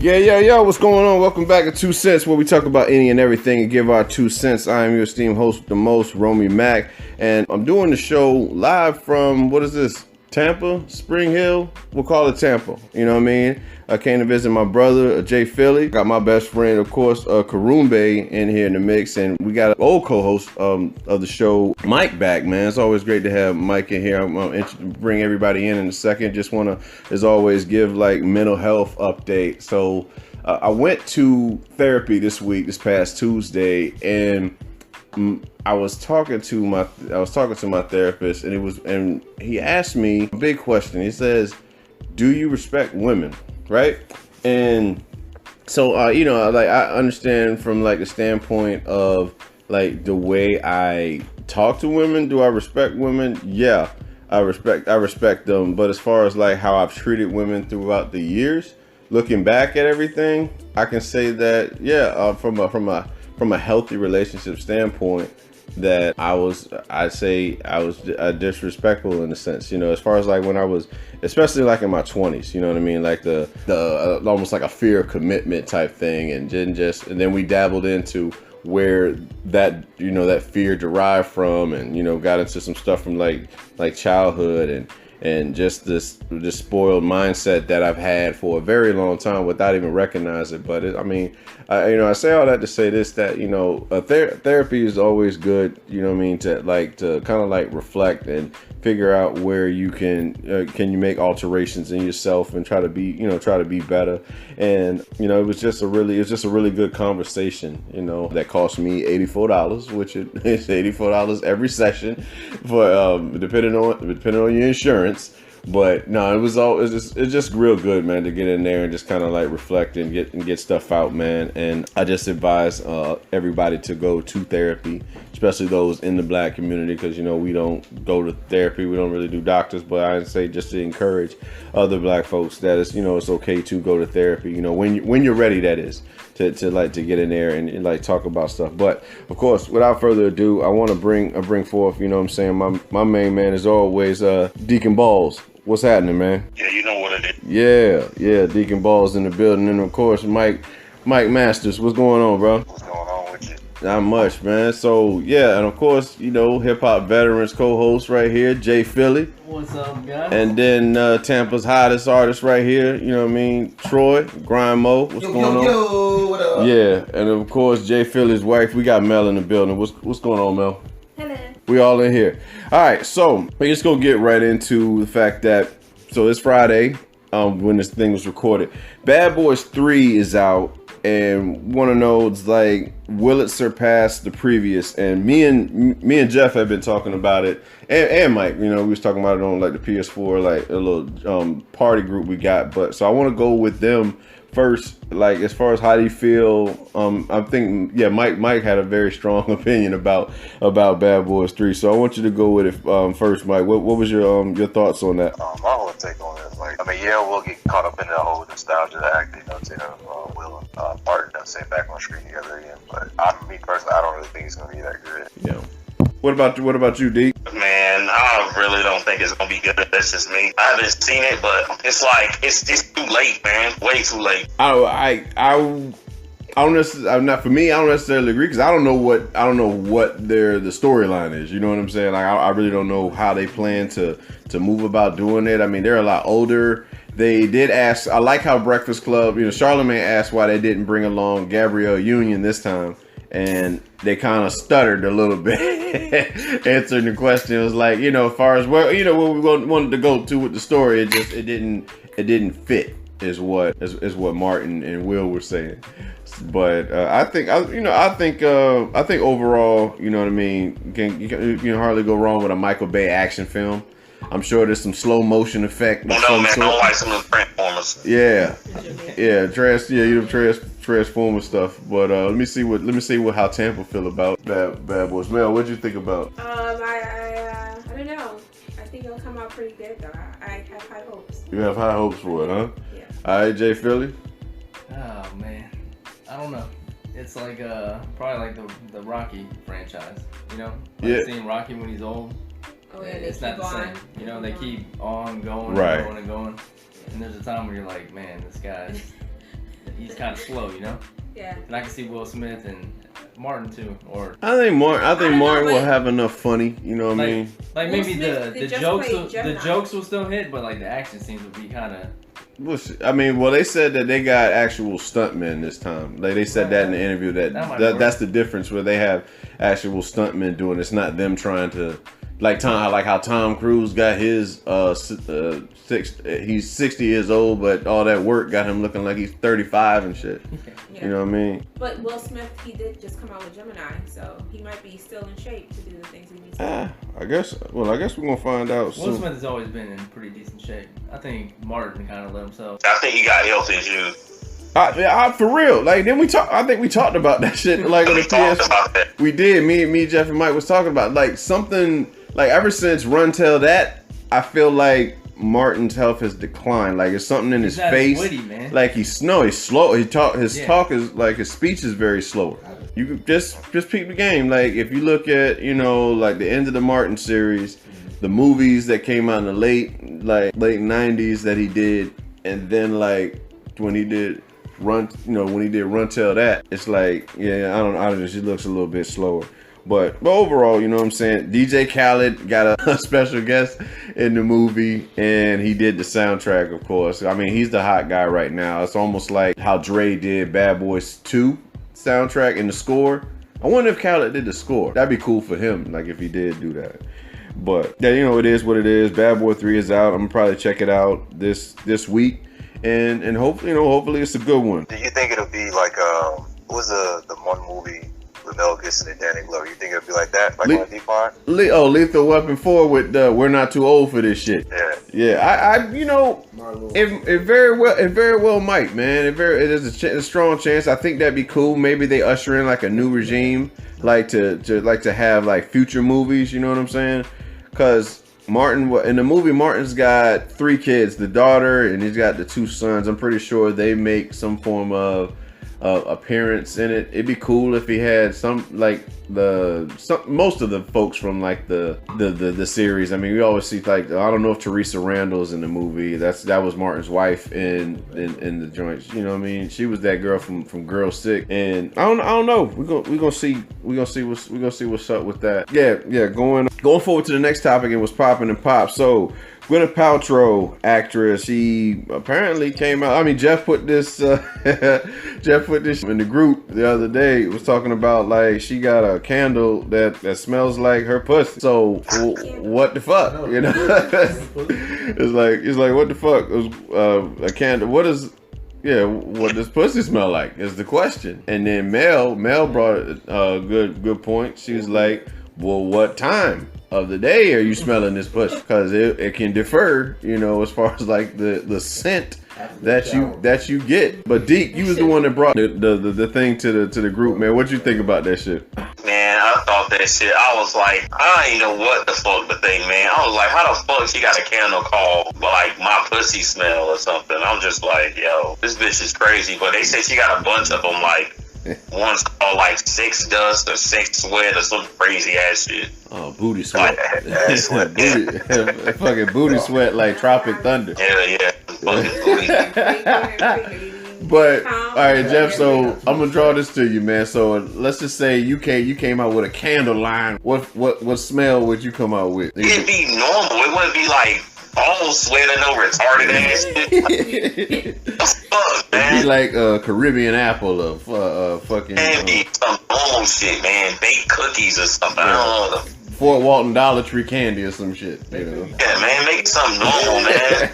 Yo, what's going on? Welcome back to 2 Cents, where we talk about any and everything and give our 2 cents. I am your esteemed host with the most, Romey Mac, and I'm doing the show live from, what is this, Tampa? Spring Hill? We'll call it Tampa, you know what I mean? I came to visit my brother, J. Philly. Got my best friend, of course, Croombe in here in the mix, and we got an old co-host of the show, Mike, back, man. It's always great to have Mike in here. I'm bring everybody in a second. Just want to, as always, give like mental health update. So I went to therapy this past Tuesday, and I was talking to my therapist, and he asked me a big question. He says, "Do you respect women?" Right? And so like I understand from like the standpoint of like the way I talk to women. Do I respect women? Yeah, I respect them. But as far as like how I've treated women throughout the years, looking back at everything, I can say that from a healthy relationship standpoint, that I'd say I was disrespectful in a sense, as far as like when I was, especially like in my 20s, you know what I mean, like the almost like a fear of commitment type thing, and then we dabbled into where that that fear derived from, and got into some stuff from like childhood and just this spoiled mindset that I've had for a very long time without even recognizing it. But I say all that to say this, that therapy is always good, to kind of like reflect and figure out where you can you make alterations in yourself and try to be better. And it was just a really good conversation, that cost me $84, which is $84 every session for depending on your insurance. But no, it's just real good, man, to get in there and just kind of like reflect and get stuff out, man. And I just advise everybody to go to therapy, especially those in the Black community, because we don't go to therapy, we don't really do doctors. But I'd say just to encourage other Black folks that it's okay to go to therapy, when you're ready, that is, to get in there and like talk about stuff. But of course, without further ado, I want to bring forth, my main man is always Deacon Balls. What's happening, man? Yeah, you know what it is. Yeah, Deacon Balls in the building, and of course Mike Masters. What's going on, bro? What's going on with you? Not much, man. So yeah, and of course, hip hop veterans co-host right here, J. Philly. What's up, guys? And then Tampa's hottest artist right here, Troy Grimo. What's going on? Yo, what up? Yeah, and of course J. Philly's wife. We got Mel in the building. What's going on, Mel? Hello. We all in here. All right, so we're just gonna get right into the fact that it's Friday when this thing was recorded. Bad Boys 3 is out, and want to know, it's like, will it surpass the previous? And me and Jeff have been talking about it, and Mike, we was talking about it on like the PS4, like a little party group we got. But so I want to go with them first, like as far as how do you feel? I think Mike had a very strong opinion about Bad Boys 3. So I want you to go with it first, Mike. What was your thoughts on that? My whole take on it, we'll get caught up in the whole nostalgia act, Will and Martin sitting back on the screen together again. But me personally, I don't really think it's gonna be that good. Yeah. What about you, D? Man, I really don't think it's gonna be good. That's just me. I haven't seen it, but it's like it's too late, man. Way too late. I don't necessarily agree, because I don't know what the storyline is. You know what I'm saying? Like I really don't know how they plan to move about doing it. I mean, they're a lot older. They did ask. I like how Breakfast Club, Charlamagne asked why they didn't bring along Gabrielle Union this time, and they kind of stuttered a little bit answering the question. It was like, as far as where we wanted to go to with the story, it didn't fit, is what Martin and Will were saying. But I think overall, you know what I mean, you can hardly go wrong with a Michael Bay action film. I'm sure there's some slow motion effect. Well, no, man, I don't like some of those Transformers. Transformer stuff. But let me see how Tampa feel about Bad Boys. Mel, what'd you think about? I don't know. I think it'll come out pretty good though. I have high hopes. You have high hopes for it, huh? Yeah. All right, Jay Philly. Oh man, I don't know. It's like probably like the Rocky franchise. I've seen Rocky when he's old. Oh, yeah, it's not the same. They keep on going right. and going and going. And there's a time where you're like, man, this guy's he's kind of slow, you know. Yeah. And I can see Will Smith and Martin too, or I think Martin know, will have enough funny. You know what I mean? like Will maybe Smith the just jokes played Gemini. the jokes will still hit, but like the action scenes would be kind of. I mean, well, they said that they got actual stuntmen this time. Like they said that in the interview that's the difference where they have actual stuntmen doing it. It's not them trying to like how Tom Cruise got his he's 60 years old, but all that work got him looking like he's 35 and shit. Yeah. You know what I mean? But Will Smith, he did just come out with Gemini, so he might be still in shape to do the things he needs to do. I guess we're gonna find out soon. Will Smith has always been in pretty decent shape. I think Martin kind of let himself. I think he got health issues. For real. Like I think we talked about that shit like on the PS. We did. Me, Jeff, and Mike was talking about like something like ever since Run Tell That, I feel like Martin's health has declined. Like it's something in his face. Witty, man. Like he's slow. His talk is like his speech is very slower. You could just peep the game. Like if you look at like the end of the Martin series, the movies that came out in the late 90s that he did, and then like when he did Run Tell That, it's like I don't know. She looks a little bit slower. But overall, you know what I'm saying? DJ Khaled got a special guest in the movie, and he did the soundtrack, of course. I mean, he's the hot guy right now. It's almost like how Dre did Bad Boys 2 soundtrack in the score. I wonder if Khaled did the score. That'd be cool for him, like if he did do that. But yeah, it is what it is. Bad Boy 3 is out. I'm gonna probably check it out this week, and hopefully it's a good one. Do you think it'll be like what was the one movie with Mel Gibson and Danny Glover? You think it'll be like that, like on Decline? Lethal Weapon 4 with We're Not Too Old for This Shit. Yeah. It very well might, man. It is a strong chance. I think that'd be cool. Maybe they usher in like a new regime, like to have like future movies. You know what I'm saying? Because Martin, in the movie, Martin's got 3 kids, the daughter, and he's got the 2 sons. I'm pretty sure they make some form of appearance in it. It'd be cool if he had most of the folks from like the series. I mean, we always see like I don't know if Teresa Randall's in the movie. That was Martin's wife in the joints. You know what I mean? She was that girl from Girl Sick. And I don't know. We're gonna see what's up with that. Yeah. Going forward to the next topic, and what's popping and pop. So Gwyneth Paltrow, actress, she apparently came out. I mean, Jeff put this in the group the other day. It was talking about like she got a candle that smells like her pussy. So what the fuck, you know? it's like what the fuck? It was a candle. What does pussy smell like? Is the question. And then Mel brought a good point. She was like, well, what time of the day are you smelling this pussy? Because it can differ, as far as like the scent that you get. But Deke, you was the one that brought the thing to the group, man. What'd you think about that shit? Man, I thought that shit. I was like, I ain't know what the fuck the thing, man. I was like, how the fuck she got a candle called like My Pussy Smell or something? I'm just like, yo, this bitch is crazy. But they say she got a bunch of them, like one's called like Sex Dust or Sex Sweat or some crazy ass shit. Oh, booty sweat. Sweat. Fucking booty sweat like Tropic Thunder. Yeah. Fucking booty. But all right, Jeff. So I'm gonna draw this to you, man. So let's just say you came out with a candle line. What smell would you come out with? It'd be normal. It wouldn't be like all sweating no retarded ass shit. Fuck, man. It'd be like Caribbean apple or fucking. It'd be some normal shit, man. Baked cookies or something. Yeah. I don't know. Fort Walton Dollar Tree candy or some shit. Yeah, man. Make it something normal, man.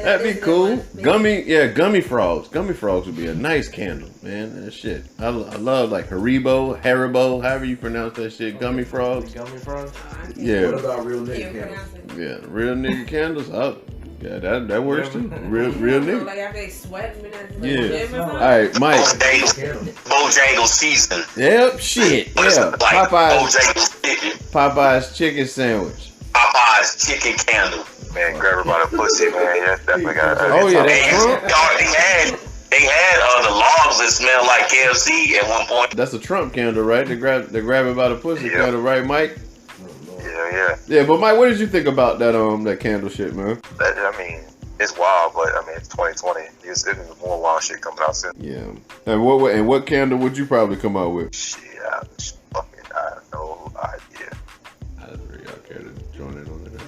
That'd be cool. Gummy frogs. Gummy frogs would be a nice candle, man. That shit. I love like Haribo, however you pronounce that shit. Gummy frogs. Gummy frogs? Yeah. What about real nigga candles? Yeah, real nigga candles. Yeah, that works too. Real nigga. Like after they sweat. Yeah. All right, Mike. Bojangles season. Yep, shit. Yeah. Like Popeye's chicken sandwich. Popeye's chicken candle. Man, grab her by the pussy, man. Yeah, definitely got. Oh yeah, they had the logs that smelled like KFC at one point. That's a Trump candle, right? They grab it by the pussy candle, right, Mike? Yeah. Yeah, but Mike, what did you think about that candle shit, man? I mean, it's wild, but I mean, it's 2020. It's more wild shit coming out soon. Yeah. And what candle would you probably come out with? Shit, I have no idea. I don't really care to join in on it.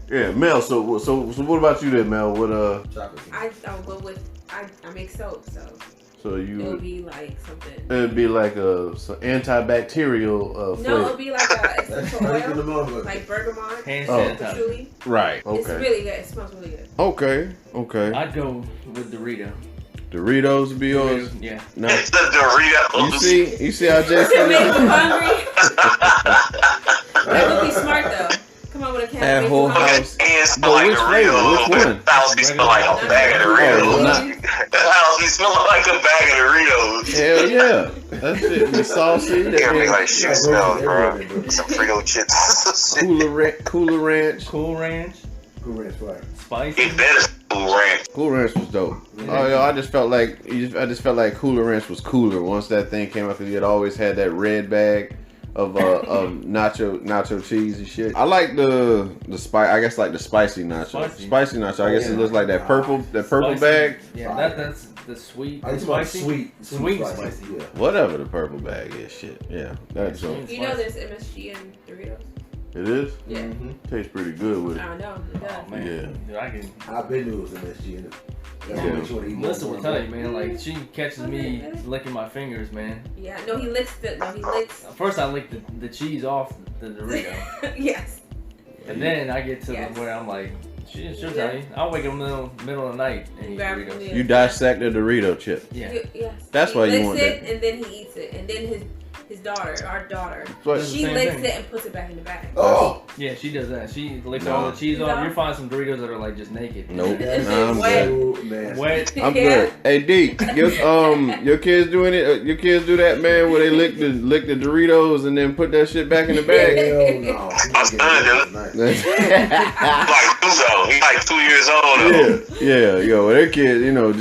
Yeah, Mel. So what about you then, Mel? What chocolate. I'll go with I make soap, so it'll be like something. It'd be like some antibacterial flavor. No, it'll be like a essential oil, like bergamot, Hand patchouli. Right. Okay. It's really good. It smells really good. Okay. I'd go with Dorito. Doritos would be yours. Yeah. No. It's the Doritos. You see how Jason To make you hungry. That would be smart though. Come on with a can. That whole house. And smell like which flavor? Doritos. Which one? The house be smell like a bag of Doritos. The house be smell like a bag of Doritos. Hell yeah. That shit be saucy. It make like shit smells, bro. Some Frito chips. Cooler Ranch. Cool Ranch. Cool Ranch, right? Spicy. It better Cool Ranch. Cool Ranch was dope. Oh, yo, I just felt like Cooler Ranch was cooler once that thing came out because you had always had that red bag of nacho cheese and shit. I like the spice. I guess like the spicy nacho. Spicy nacho. I guess it looks like that purple Spicy. bag. Yeah, that's the sweet. I just Spicy. sweet spicy. Yeah. Whatever the purple bag is, shit. Yeah, that's so. You know there's MSG in Doritos. It is. Yeah. Mm-hmm. Tastes pretty good with it. I know it does. Oh, man. Yeah. Dude, I've been to MSG in it. Melissa will tell you, man. Like she catches me licking my fingers, man. Yeah. No, he licks. First, I lick the cheese off the Dorito, Yes. and then I get to Yes. where I'm like, she'll tell you. I'll wake up in the middle of the night and eat Grab Doritos. it. You dissect the Dorito chip. Yeah. Yes. That's why you want it, that. and then he eats it, and then his daughter, our daughter, But she same licks thing. it and puts it back in the bag. Oh, Yeah, she does that. She licks all the cheese off. You find some Doritos that are like just naked. nope. It's Nah, I'm wet. good. Wet. I'm Yeah. good. Hey D, your kids doing it? Your kids do that, man, where they lick the Doritos and then put that shit back in the bag? hell no. My son do. He's like 2 years old. yeah, yo, their kids, you know,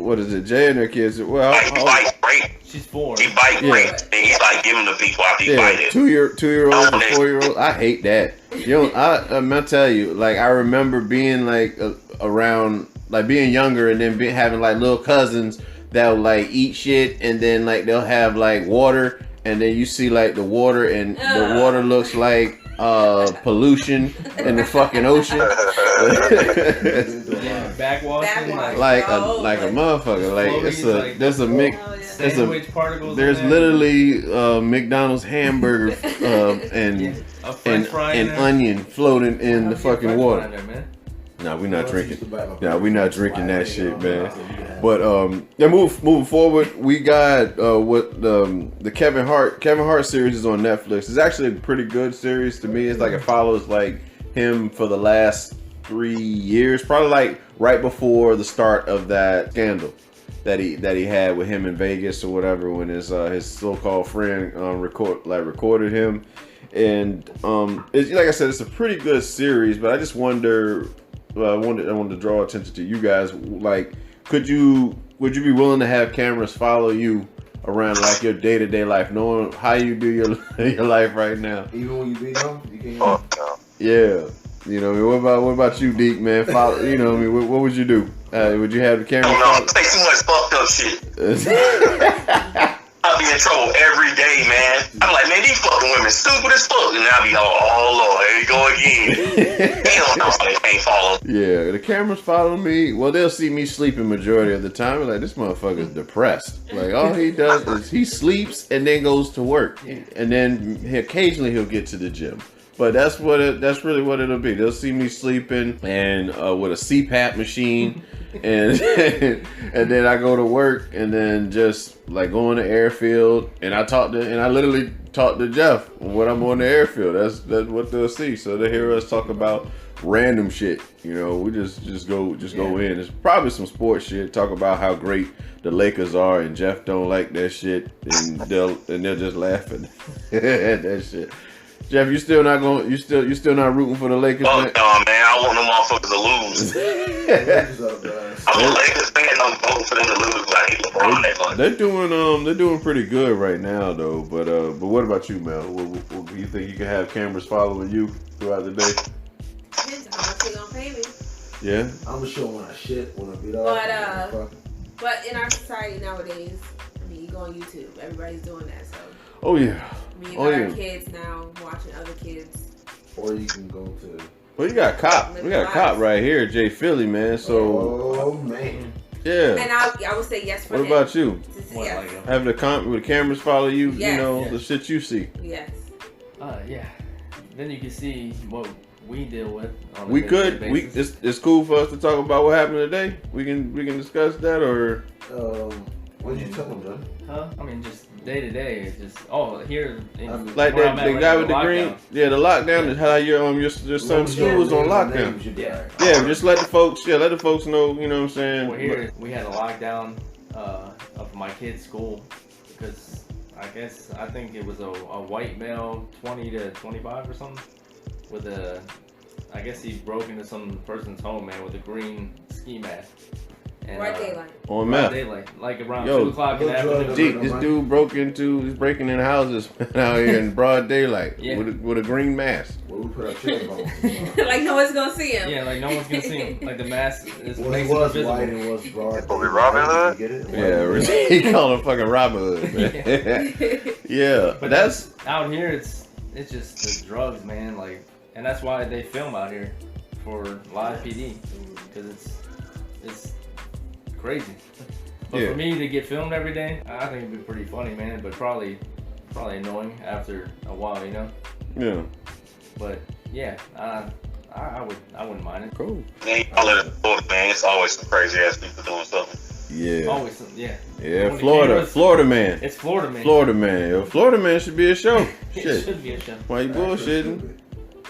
what is it? Jay and their kids. Well, Like, he bite grape. She's 4. He bite grape, and he's like giving the people after he bite it. 2-year-old and 4-year-old. I hate that. You know, I'm gonna tell you, like, I remember being like around, like being younger, and then having like little cousins that would like eat shit, and then like they'll have like water, and then you see like the water, and the water looks like pollution in the fucking ocean. Yeah, backwashing. like a motherfucker. Like there's a mix. Sandwich particles. There's literally McDonald's hamburger and a French fry and onion floating in the fucking water. Nah, we're not drinking. Nah, we're not drinking that shit, man. But yeah, moving forward, we got what the Kevin Hart series is on Netflix. It's actually a pretty good series to me. It's like it follows like him for the last 3 years, probably like right before the start of that scandal that he had with him in Vegas or whatever, when his so-called friend recorded him. And it's, like I said, it's a pretty good series, but I just wonder. I wanted to draw attention to you guys. Like, would you be willing to have cameras follow you around like your day-to-day life, knowing how you do your life right now? Even when you beat them, you can't. Yeah. You know, I mean, what about you, Deke, man? Follow, you know, I mean, what would you do? Would you have the camera? No, say too much fucked up shit. I'll be in trouble every day, man. I'm like, man, these fucking women stupid as fuck. And I'll be oh Lord, here you go again. They don't know how they can't follow. Yeah, the cameras follow me. Well, they'll see me sleeping majority of the time. They're like, this motherfucker's depressed. Like, all he does is he sleeps and then goes to work. And then occasionally he'll get to the gym. But that's really what it'll be. They'll see me sleeping and with a CPAP machine, and and then I go to work, and then just like go on the airfield, and I literally talk to Jeff when I'm on the airfield. That's what they'll see. So they hear us talk about random shit. You know, we just go in. It's probably some sports shit. Talk about how great the Lakers are, and Jeff don't like that shit, and they'll just laughing at that shit. Jeff, you still not rooting for the Lakers? Fuck no, man. I want them motherfuckers to lose. I'm a Lakers fan. I'm voting for them to lose. I hate LeBron that much. They're doing pretty good right now, though. But what about you, Mel? What do you think you can have cameras following you throughout the day? Depends on how much they gonna pay me. Yeah. I'm gonna show when I shit, when I beat off. But in our society nowadays, I mean, you go on YouTube, everybody's doing that. So. Oh yeah. I mean, you got our kids now watching other kids. Or you can go to. Well, you got cop. We got a cop right here, Jay Philly, man. So. Oh man. Yeah. And I would say yes for What him. about you? Yes. Having the cameras follow you, Yes. you know, the shit you see. Yes. Yeah. Then you can see what we deal with. On We a could. day-to-day basis. It's cool for us to talk about what happened today. We can discuss that or. What did you tell them, John? Huh? I mean, just day to day. It's just here. Like where that, I'm at the right guy now, with the lockdown. green, yeah, the lockdown is how your son's school was on lockdown. Yeah, just let the folks know, you know what I'm saying. Well, here we had a lockdown of my kid's school because I think it was a white male, 20 to 25 or something, with I guess he broke into some person's home, man, with a green ski mask. And, Broad daylight. On meth. Daylight, like around 2 o'clock in the afternoon. Deep, this dude he's breaking in houses out here in broad daylight with a green mask. Well, we put our chicken bones. Like no one's gonna see him. Yeah, like no one's gonna see him. Like the mask is Well, he was white and was broad. Are we Robin Hood? Get it? Yeah, he called him fucking Robin Hood, man. Yeah, but that's out here. It's just the drugs, man. Like, and that's why they film out here for live PD because it's crazy. But for me to get filmed every day, I think it'd be pretty funny, man. But probably annoying after a while, you know. Yeah. But yeah, I wouldn't mind it. Cool. Man, y'all let it go, man. It's always some crazy ass people doing something. Yeah. Always, yeah. Yeah, Florida man. It's Florida man. Florida man. Yo, Florida man should be a show. Shit. It should be a show. Why you bullshitting?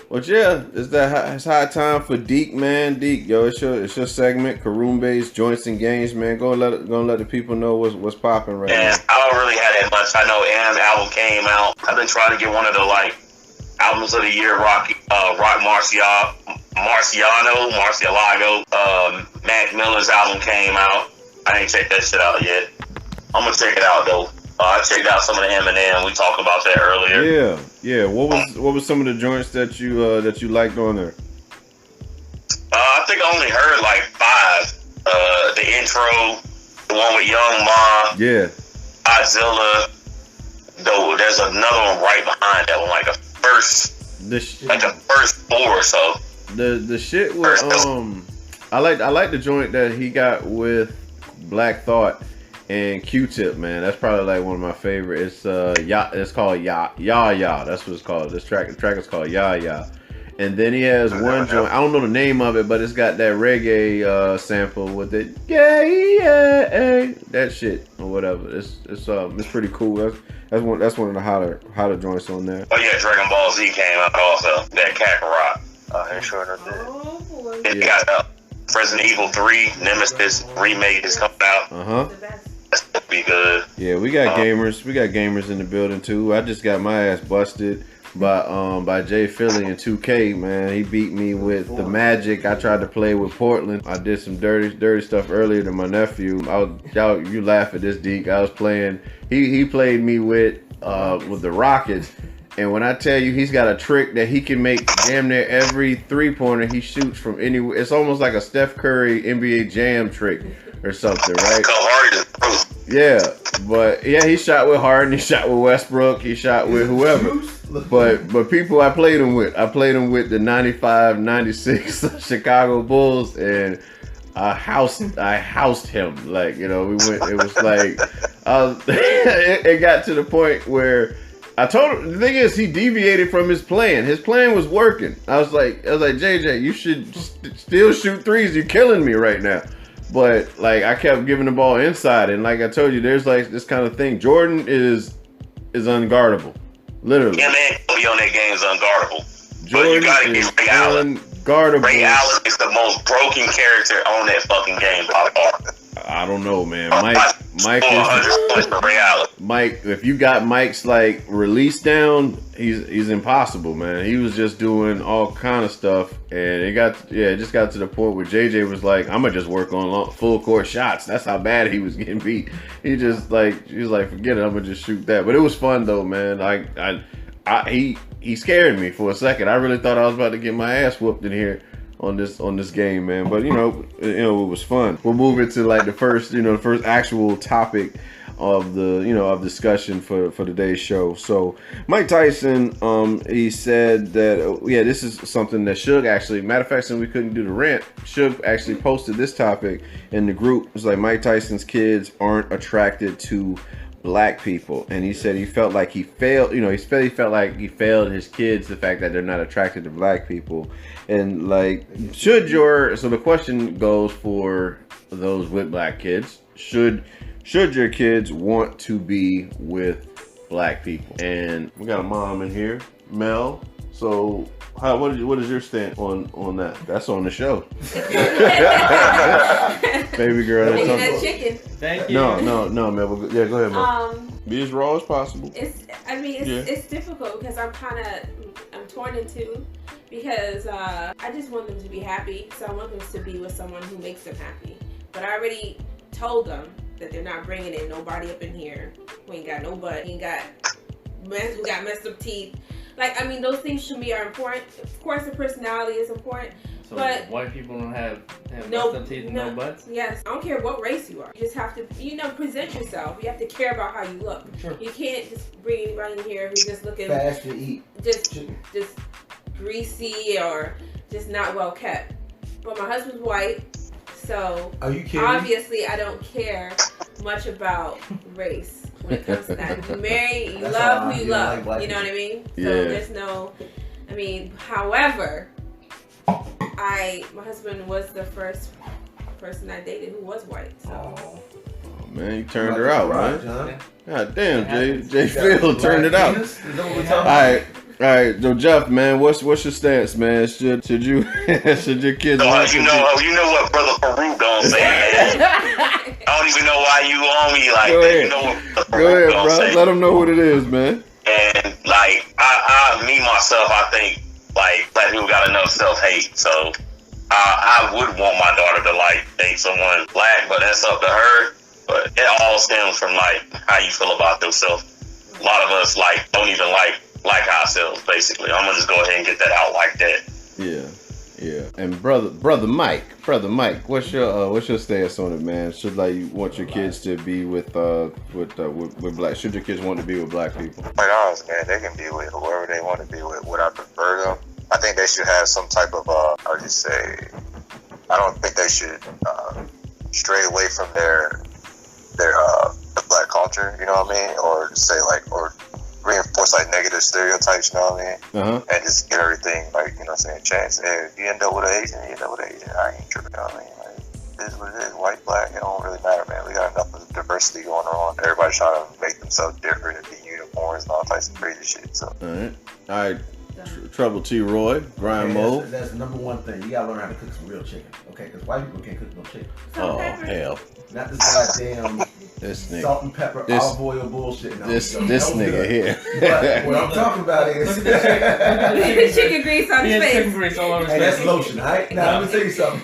But yeah, it's high time for Deke, man. Deke, yo, it's your segment, Croombe's Joints and Games, man. Go let the people know what's popping right now. And I don't really have that much. I know Anne's album came out. I've been trying to get one of the albums of the year, Rock Marcialago. Mac Miller's album came out. I ain't checked that shit out yet. I'm gonna check it out though. I checked out some of the Eminem. We talked about that earlier. Yeah. What was some of the joints that you liked on there? I think I only heard like 5. The intro, the one with Young Ma. Yeah. Godzilla. Though there's another one right behind that one, like a first, the first 4 or so. The shit with I like the joint that he got with Black Thought and Q-Tip, man. That's probably like one of my favorites. It's called Ya. That's what it's called. The track is called Ya. And then he has one joint. I don't know the name of it, but it's got that reggae sample with it. Yeah, that shit or whatever. It's pretty cool. That's one of the hotter joints on there. Oh yeah, Dragon Ball Z came out also. That Kakarot. I ain't sure that did. Oh boy. It got Resident Evil 3 Nemesis remake is coming out. The best. That's gonna be good. Yeah, we got gamers. We got gamers in the building too. I just got my ass busted by Jay Philly in 2K, man. He beat me with the Magic. I tried to play with Portland. I did some dirty stuff earlier than my nephew. You laugh at this, Deke. I was playing. He played me with the Rockets. And when I tell you he's got a trick that he can make damn near every 3-pointer he shoots from anywhere. It's almost like a Steph Curry NBA Jam trick or something, right? Yeah, but yeah, he shot with Harden, he shot with Westbrook, he shot with whoever. But people I played him with the 95-96 Chicago Bulls, and I housed him. Like, you know, we went. It was like it got to the point where I told him, the thing is, he deviated from his plan. His plan was working. I was like, JJ, you should still shoot threes. You're killing me right now. But like, I kept giving the ball inside, and like I told you, there's like this kind of thing. Jordan is unguardable, literally. Yeah, man, be on that game is unguardable. Jordan but you gotta get Ray Allen. Unguardable. Ray Allen is the most broken character on that fucking game by far. I don't know, man. Mike is Ray Allen. Mike. If you got Mike's like release down, he's impossible, man. He was just doing all kind of stuff, and it just got to the point where JJ was like, "I'm gonna just work on full court shots." That's how bad he was getting beat. He was like, "Forget it. I'm gonna just shoot that." But it was fun though, man. He scared me for a second. I really thought I was about to get my ass whooped in here. on this game, man. But you know, it was fun. We'll move into like the first actual topic of the of discussion for today's show. So Mike Tyson, he said that this is something that Suge actually, matter of fact, since we couldn't do the rant, Suge actually posted this topic in the group. It's like Mike Tyson's kids aren't attracted to black people, and he said he felt like he failed. He felt like he failed his kids, the fact that they're not attracted to black people. And like, so the question goes for those with black kids, should your kids want to be with black people? And we got a mom in here, Mel. So what is your stance on that? That's on the show. Baby girl. Making that chicken. Thank you. No, Mel. Yeah, go ahead, Mel. Be as raw as possible. It's difficult because I'm torn in two, because I just want them to be happy. So I want them to be with someone who makes them happy. But I already told them that they're not bringing in nobody up in here who ain't got no butt, who got messed up teeth. Like, I mean, those things to me are important. Of course, the personality is important. So but white people don't have no messed up teeth and no butts? Yes. I don't care what race you are. You just have to, present yourself. You have to care about how you look. Sure. You can't just bring anybody in here who's just looking fast to eat, just greasy or just not well kept. But my husband's white, so are you kidding? Obviously I don't care much about race when it comes to that. You marry, you That's love who you love. Like you know what I mean? So Yeah. there's no, however, my husband was the first person I dated who was white. So. Oh. Oh, man, you turned her out, man. Yeah. God damn, J Phil turned it out. All right, so Jeff, man, what's your stance, man? Should you should your kids? You know what Brother Farouk gonna say, man. I don't even know why you on me like Go that. ahead. You know what Brother Go Farouk ahead, gonna bro. say. Let them know what it is, man. And like I think like black people got enough self-hate, so I would want my daughter to like date someone black, but that's up to her. But it all stems from like how you feel about yourself. A lot of us like don't even like ourselves, basically. I'm gonna just go ahead and get that out like that. Yeah. And brother Mike, what's your stance on it, man? Should you want your kids to be with black? Should your kids want to be with black people? Quite honest, man, they can be with whoever they want to be with. Would I prefer them? I think they should have some type of I don't think they should stray away from their the black culture, you know what I mean? Or say or reinforce negative stereotypes, you know what I mean? And just get everything chance. Hey, if you end up with an Asian, you end up with an Asian. I ain't tripping, you know what I mean? This is what it is, white, black, it don't really matter, man. We got enough of diversity going on. Everybody's trying to make themselves different and be unicorns and all types of crazy shit. So. All right. Trouble T. Roy, Brian Moe. That's the number one thing. You gotta learn how to cook some real chicken, okay? Because white people can't cook no chicken. Oh hell! Not this goddamn this nigga. Salt and pepper, olive oil bullshit. No, this nigga here. But what I'm talking about is chicken grease on his face. Chicken grease all over his hey, face. that's lotion, alright? Now let me tell you something.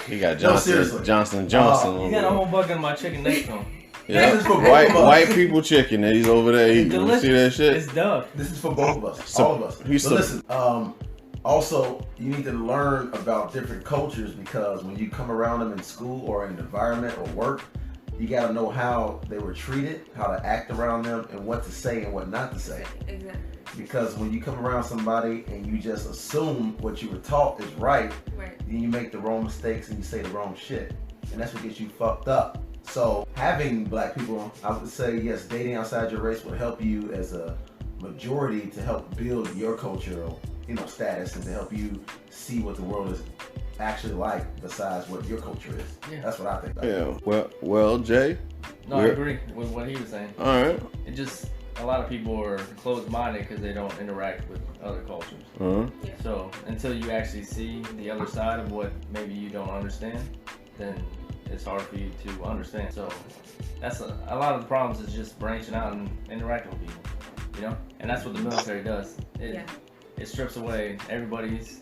He got seriously. Johnson. You got a whole bucket of my chicken next to him. Yeah. This is for white people chicken, and he's over there eating. You see that shit? It's done. This is for both of us, all of us. But listen, also you need to learn about different cultures, because when you come around them in school or in an environment or work, you got to know how they were treated, how to act around them, and what to say and what not to say. Exactly. Because when you come around somebody and you just assume what you were taught is right, then you make the wrong mistakes and you say the wrong shit, and that's what gets you fucked up. So having black people, I would say yes, dating outside your race would help you as a majority to help build your cultural, status, and to help you see what the world is actually like besides what your culture is. Yeah. That's what I think. Yeah. Well, Jay. No, I agree with what he was saying. All right. It just a lot of people are closed-minded because they don't interact with other cultures. Yeah. So until you actually see the other side of what maybe you don't understand, then it's hard for you to understand. So that's a lot of the problems is just branching out and interacting with people, and that's what the military does. It strips away everybody's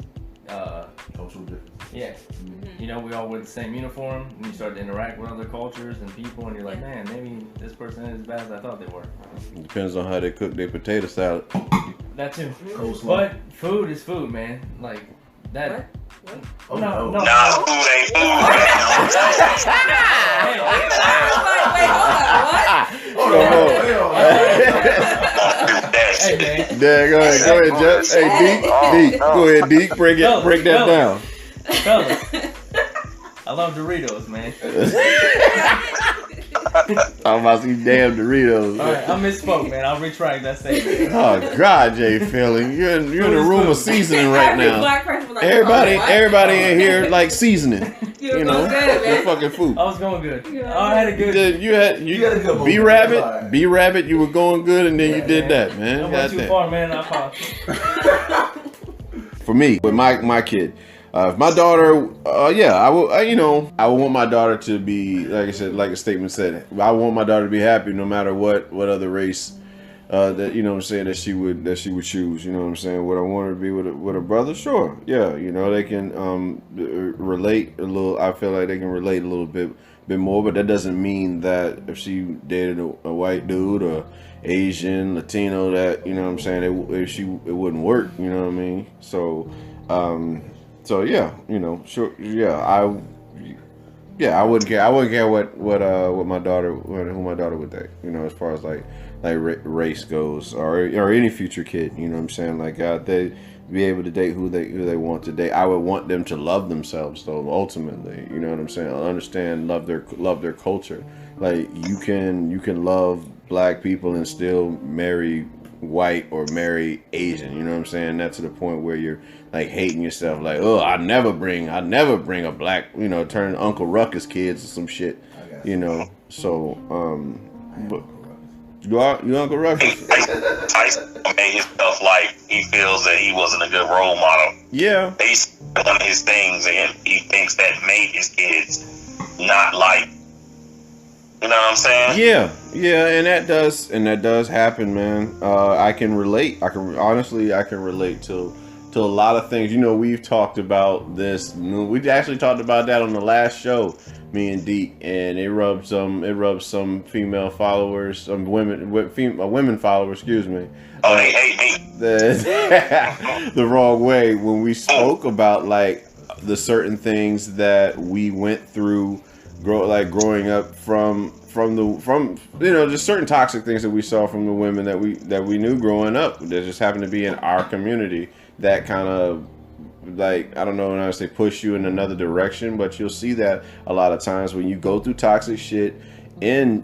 cultural difference. Yeah. Mm-hmm. We all wear the same uniform, and you start to interact with other cultures and people, and you're like, man, maybe this person isn't as bad as I thought they were. Depends on how they cook their potato salad. That too. Coleslaw. But food is food, man. Like that. What? Oh, No. Nah, food ain't food. Hey, man. Yeah, go ahead, Jeff. Hey, Deke, go ahead, Deke, break that down. Fellas, I love Doritos, man. I'm about to see damn Doritos. All right, I misspoke, man. I'll retract that statement. Oh God, Jay Feeling, you're in the room of seasoning right now. Everybody in here like seasoning. You know, the fucking food. I was going good. I had a good. You had a good B Rabbit. You were going good, and then you did that, man. I went too far, man. I apologize. For me, with my kid. If my daughter, I would, I would want my daughter to be, like I said, like a statement said, I want my daughter to be happy no matter what other race, that, what I'm saying, that she would choose, what I'm saying. Would I want her to be with a brother? Sure. Yeah. They can, relate a little. I feel like they can relate a little bit more, but that doesn't mean that if she dated a white dude or Asian, Latino, that, what I'm saying, it wouldn't work, you know what I mean? So, So yeah, sure, yeah, I wouldn't care. I wouldn't care what my daughter, who my daughter would date. As far as like race goes, or any future kid. You know what I'm saying? Like they be able to date who they want to date. I would want them to love themselves though. Ultimately, you know what I'm saying? Understand, love their culture. Like you can love black people and still marry white or marry Asian, you know what I'm saying? That's to the point where you're like hating yourself, like, oh, I never bring a black, turn Uncle Ruckus kids or some shit, So, but you Uncle Ruckus? Tyson made himself like he feels that he wasn't a good role model. Yeah. He's done his things, and he thinks that made his kids not like. You know what I'm saying? Yeah, and that does happen, man. I can relate. I can relate to a lot of things. We've talked about this. We actually talked about that on the last show, me and Deke, and it rubbed some female followers, some women followers, excuse me. Oh, they hate me. The wrong way when we spoke about like the certain things that we went through. Growing up from just certain toxic things that we saw from the women that we knew growing up that just happened to be in our community that kind of like, I don't know when I say push you in another direction, but you'll see that a lot of times when you go through toxic shit in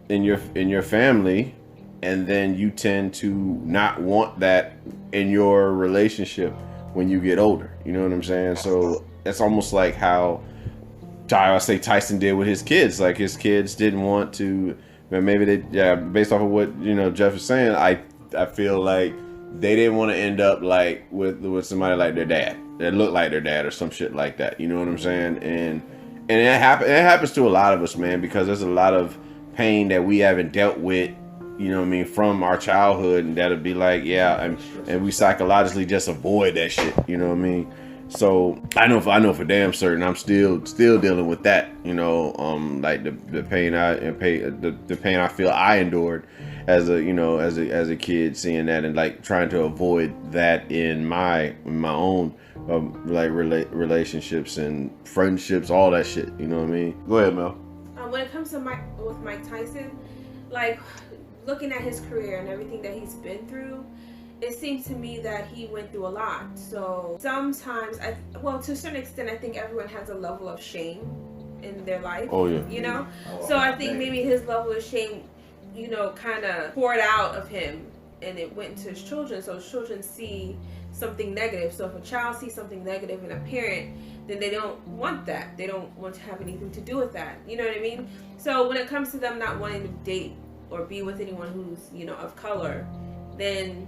your family, and then you tend to not want that in your relationship when you get older. You know what I'm saying? So it's almost like how I say Tyson did with his kids. Like his kids didn't want to, maybe based off of what Jeff is saying, I feel like they didn't want to end up like with somebody like their dad that looked like their dad or some shit like that. You know what I'm saying? And it happens to a lot of us, man, because there's a lot of pain that we haven't dealt with, from our childhood, and that'll be like, and we psychologically just avoid that shit. You know what I mean? So I know for damn certain I'm still dealing with that, like the pain I feel I endured as a kid, seeing that and like trying to avoid that in my own relationships and friendships, all that shit. You know what I mean? Go ahead, Mel. When it comes to Mike Tyson, like looking at his career and everything that he's been through, it seems to me that he went through a lot. So sometimes, to a certain extent, I think everyone has a level of shame in their life. Oh yeah. So I think maybe his level of shame, kind of poured out of him, and it went to his children. So his children see something negative. So if a child sees something negative in a parent, then they don't want that. They don't want to have anything to do with that. You know what I mean? So when it comes to them not wanting to date or be with anyone who's of color, then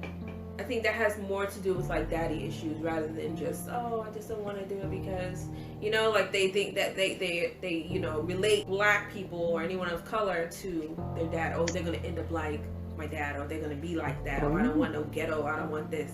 I think that has more to do with like daddy issues rather than just, I just don't want to do it because, like they think that they relate black people or anyone of color to their dad. Oh, they're going to end up like my dad, or they're going to be like that. Or I don't want no ghetto. I don't want this,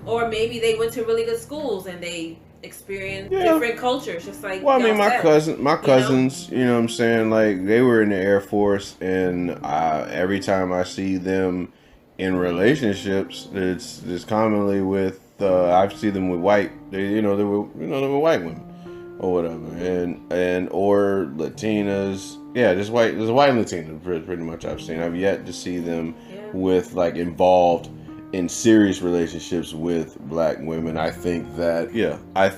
Or maybe they went to really good schools and they experienced different cultures, just like. Well, I mean, my cousins, you know what I'm saying? Like they were in the Air Force, and every time I see them in relationships, it's commonly with I've seen them with white, they were white women or whatever, and or Latinas, yeah, just white Latinas pretty much. I've yet to see them with like involved in serious relationships with black women. I think that I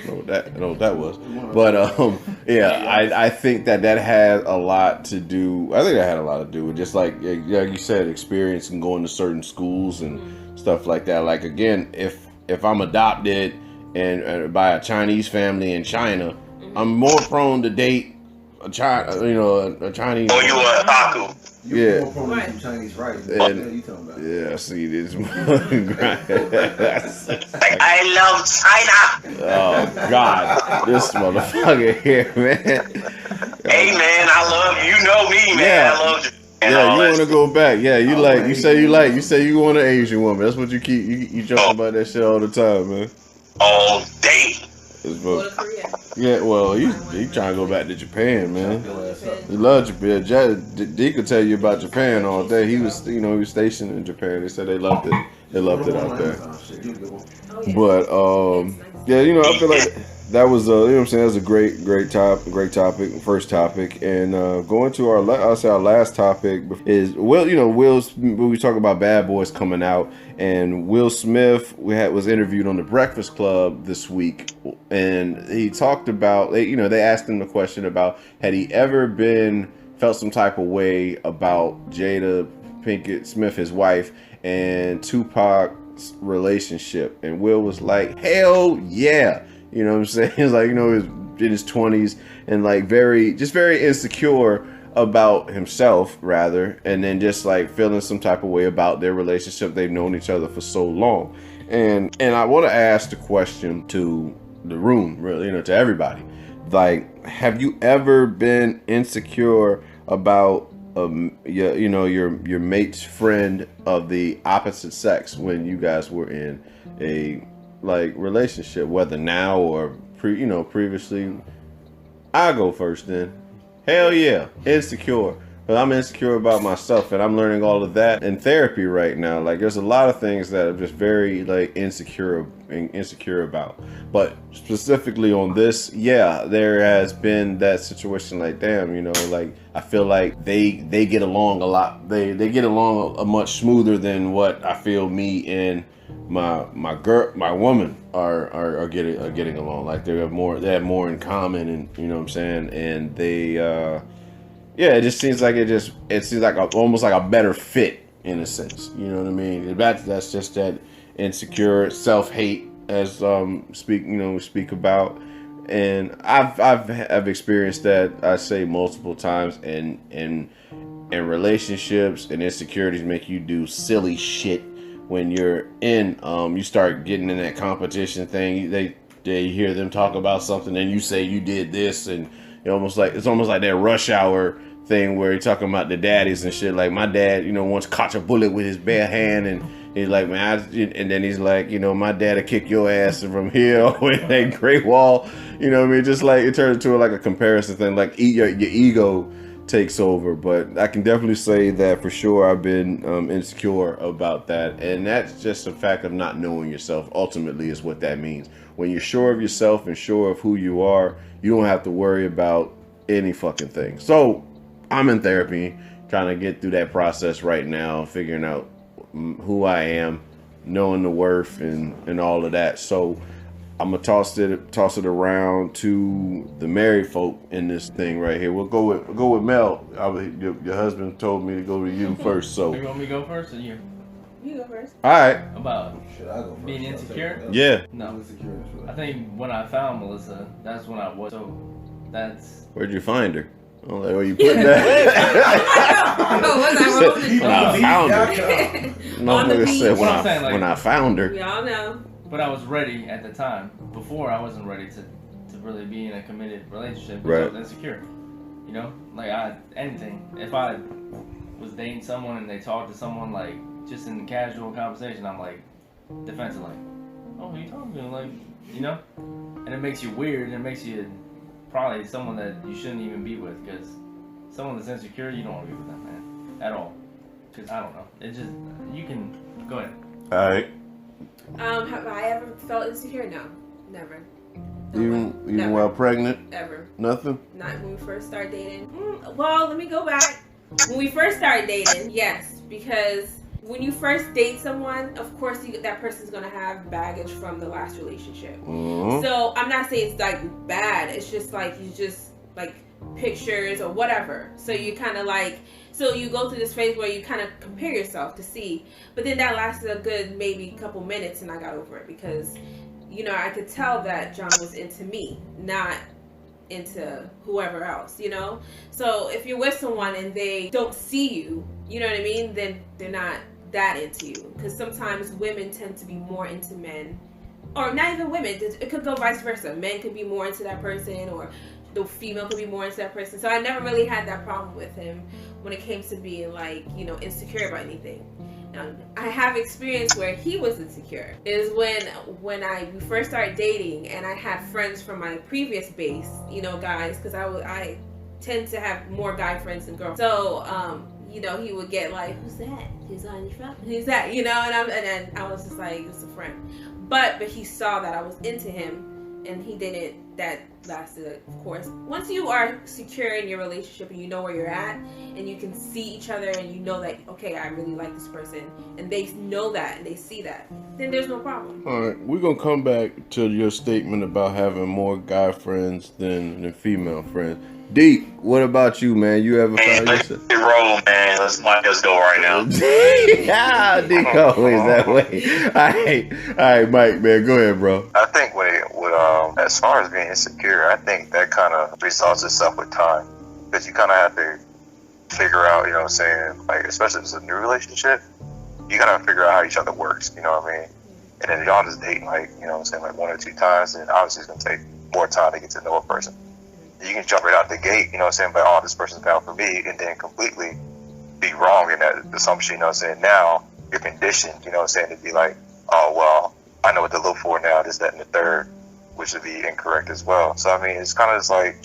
don't know what that was, but I think that had a lot to do. I think that had a lot to do with just like you said, experience and going to certain schools and stuff like that. Like again, if I'm adopted and by a Chinese family in China, I'm more prone to date a Chinese. Or you a otaku. You're more prone to some Chinese rice. What are you talking about? Yeah, I see this. Like, I love China. Oh God, this motherfucker here, man. Hey man, I love you. Know me, man. Yeah. I love you. Yeah, you want to go back? Yeah, you you say you want an Asian woman. That's what you keep. You joke about that shit all the time, man. All day. Go to Korea. Yeah, well, he trying to go back to Japan, man. He loves Japan. D could tell you about Japan all day. He was stationed in Japan. They said they loved it. They loved it out there. But I feel like that was that was a great topic, first topic. And going to our last topic is Will's. We talk about Bad Boys coming out, and Will Smith was interviewed on The Breakfast Club this week, and he talked about they asked him the question about had he ever felt some type of way about Jada Pinkett Smith, his wife, and Tupac's relationship, and Will was like, hell yeah. You know what I'm saying? He's like, he was in his 20s and like very insecure about himself rather, and then just like feeling some type of way about their relationship. They've known each other for so long. And I want to ask the question to the room, really, to everybody. Like, have you ever been insecure about your mate's friend of the opposite sex when you guys were in a relationship, whether now or previously? I'll go first then. Hell yeah, insecure. But I'm insecure about myself, and I'm learning all of that in therapy right now. Like, there's a lot of things that I'm just very insecure about. But specifically on this, there has been that situation. Like, damn, I feel like they get along a lot. They get along much smoother than what I feel me and my woman are getting along. Like, they have more in common, and you know what I'm saying, and they it just seems like almost like a better fit in a sense. You know what I mean? That's just that insecure self-hate as we speak about, and I've experienced that, I say, multiple times, and in relationships, and insecurities make you do silly shit. When you're in, you start getting in that competition thing. They hear them talk about something, and you say you did this, and it's almost like that Rush Hour thing where you're talking about the daddies and shit. Like, my dad, once caught a bullet with his bare hand, and he's like, man, and then he's like, my dad'll kick your ass from here with that Great Wall. You know what I mean? Just like, it turns into like a comparison thing. Like, your ego takes over. But I can definitely say that for sure I've been insecure about that, and that's just a fact of not knowing yourself. Ultimately is what that means. When you're sure of yourself and sure of who you are, you don't have to worry about any fucking thing. So I'm in therapy, trying to get through that process right now, figuring out who I am, knowing the worth, and all of that. So I'm gonna toss it around to the married folk in this thing right here. We'll go with Mel. Your husband told me to go to you first, so You want me to go first or you? You go first. all right. About Should I go first? being insecure? Yeah. No. I think when I found Melissa, that's when I was. So that's. Where'd you find her? Oh, like, where you put that? Oh, was I wrong? When I found her. On the Motherfucker beach. said What I'm saying, like- when I found her. We all know. But I was ready at the time. Before, I wasn't ready to really be in a committed relationship because Right. I was insecure. Anything. If I was dating someone and they talked to someone, like, just in casual conversation, I'm like defensive, like, oh, who you talking to? Like, and it makes you weird, and it makes you probably someone that you shouldn't even be with, because someone that's insecure, you don't want to be with them, man, at all. Because I don't know. It just, you can go ahead. All right. Have I ever felt insecure? No, never. Even while pregnant? Ever. Nothing? Not when we first started dating. Well, let me go back. When we first started dating, yes, because when you first date someone, of course that person's gonna have baggage from the last relationship. Mm-hmm. So I'm not saying it's like bad. It's just like you just like pictures or whatever. So you kind of like, so you go through this phase where you kind of compare yourself to see. But then that lasted a good maybe couple minutes, and I got over it because, you know, I could tell that John was into me, not into whoever else, you know? So if you're with someone and they don't see you, you know what I mean? Then they're not that into you. Because sometimes women tend to be more into men. Or not even women. It could go vice versa. Men could be more into that person, or the female could be more into that person. So I never really had that problem with him when it came to being like, you know, insecure about anything. I have experience where he was insecure is when we first started dating, and I had friends from my previous base, you know, guys, because I tend to have more guy friends than girls. So you know, he would get like, who's that? Who's on your phone? Who's that? You know, and then I was just like, it's a friend. But he saw that I was into him, and he didn't. That lasted, of course. Once you are secure in your relationship and you know where you're at, and you can see each other, and you know that, okay, I really like this person, and they know that and they see that, then there's no problem. All right, we're gonna come back to your statement about having more guy friends than female friends. Deep, what about you, man? You ever found yourself? Let's roll, man. Let's go right now. Yeah, Deep always that way. All right, Mike, man, go ahead, bro. I think as far as being insecure, I think that kind of resolves itself with time, because you kind of have to figure out, you know what I'm saying, like, especially if it's a new relationship, you gotta figure out how each other works, you know what I mean? And then y'all just dating, like, you know what I'm saying, like 1 or 2 times, and obviously it's gonna take more time to get to know a person. You can jump right out the gate, you know what I'm saying, but oh, this person's down for me, and then completely be wrong in that assumption, you know what I'm saying? Now you're conditioned, you know what I'm saying, to be like, oh, well, I know what to look for now, this, that, and the third, which would be incorrect as well. So, I mean, it's kind of just like,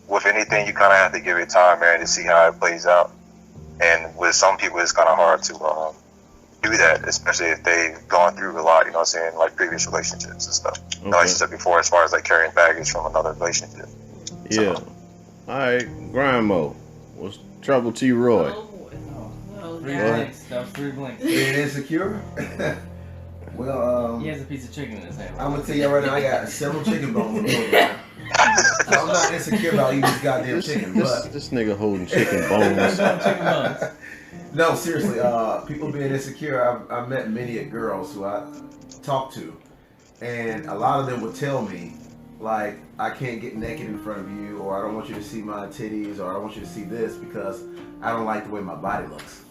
with anything, you kind of have to give it time, man, to see how it plays out. And with some people, it's kind of hard to do that, especially if they've gone through a lot, you know what I'm saying, like previous relationships and stuff. Okay. Like you said before, as far as like carrying baggage from another relationship. Yeah. So. All right, Grind Mode. What's trouble T. Roy? Oh, boy. Oh, 3 blinks. That was 3 blinks. Being insecure? Well, he has a piece of chicken in his hand. I'm gonna tell you right now, I got several chicken bones in the so I'm not insecure about eating this goddamn chicken, but this nigga holding chicken bones. Chicken bones. No, seriously, people being insecure, I've met many girls who I talked to, and a lot of them would tell me, like, I can't get naked in front of you, or I don't want you to see my titties, or I don't want you to see this because I don't like the way my body looks.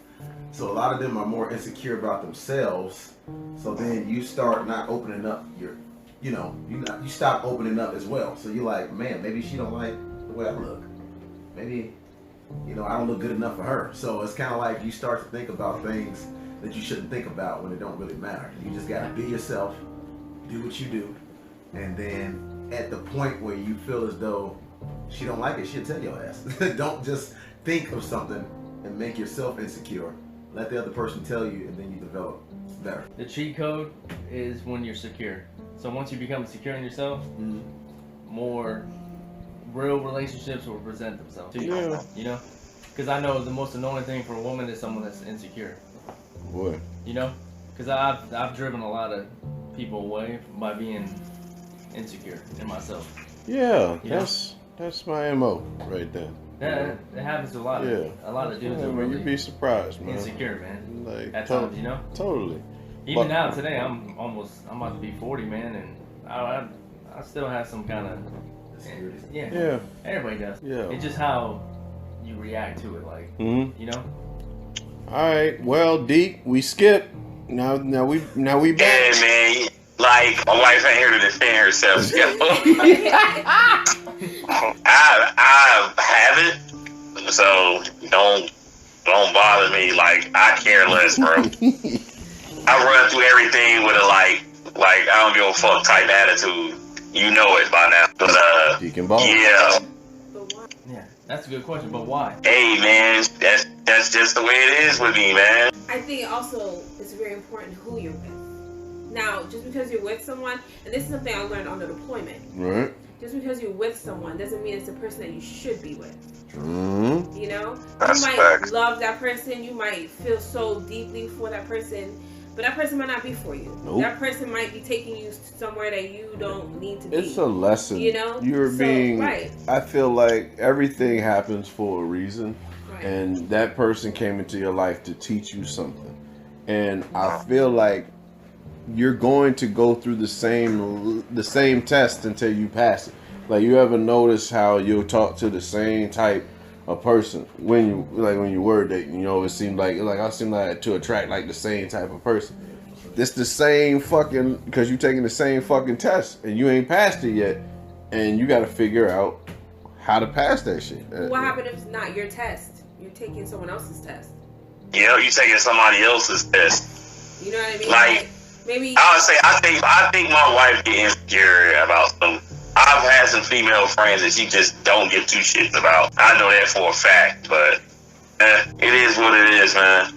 So a lot of them are more insecure about themselves. So then you start not opening up your, you know, you stop opening up as well. So you're like, man, maybe she don't like the way I look. Maybe, you know, I don't look good enough for her. So it's kind of like you start to think about things that you shouldn't think about when it don't really matter. You just gotta be yourself, do what you do, and then at the point where you feel as though she don't like it, she'll tell your ass. Don't just think of something and make yourself insecure. Let the other person tell you, and then you develop better. The cheat code is when you're secure. So once you become secure in yourself, more real relationships will present themselves to you. Yeah. You know? Because I know the most annoying thing for a woman is someone that's insecure. Boy. You know? Because I've driven a lot of people away by being insecure in myself. Yeah, You that's my MO right there. That it happens to a lot of dudes. Yeah, are man, really you'd be surprised, man. insecure, man. Like At times, you know. Totally. Even now, today, I'm about to be 40, man, and I still have some kind of Yeah. Everybody does. Yeah. It's just how you react to it, like you know. All right. Well, Deke, we skip. Now we back. Yeah, man. Like, my wife ain't here to defend herself. I haven't, so don't bother me. Like, I care less, bro. I run through everything with a like I don't give a fuck type attitude. You know it by now. But Deacon Ball. yeah. Yeah, that's a good question, but why? Hey, man, that's just the way it is with me, man. I think also it's very important who you're with. Now, just because you're with someone, and this is something I learned on the deployment. Right. Just because you're with someone doesn't mean it's the person that you should be with. Mm-hmm. You know? That's you might facts. love that person, you might feel so deeply for that person, but that person might not be for you. Nope. That person might be taking you somewhere that you don't need to be. It's a lesson. You know? Right. I feel like everything happens for a reason. Right. And that person came into your life to teach you something. And I feel like you're going to go through the same test until you pass it. Like, you ever notice how you'll talk to the same type of person when you were dating? You know, it seemed like I seem like to attract like the same type of person. It's the same fucking, because you're taking the same fucking test and you ain't passed it yet, and you got to figure out how to pass that shit. What happened if it's not your test? You're taking someone else's test. Yeah, you taking somebody else's test. You know what I mean? Like maybe I would say, I think my wife get insecure about some. I've had some female friends that she just don't give two shits about. I know that for a fact, but it is what it is, man.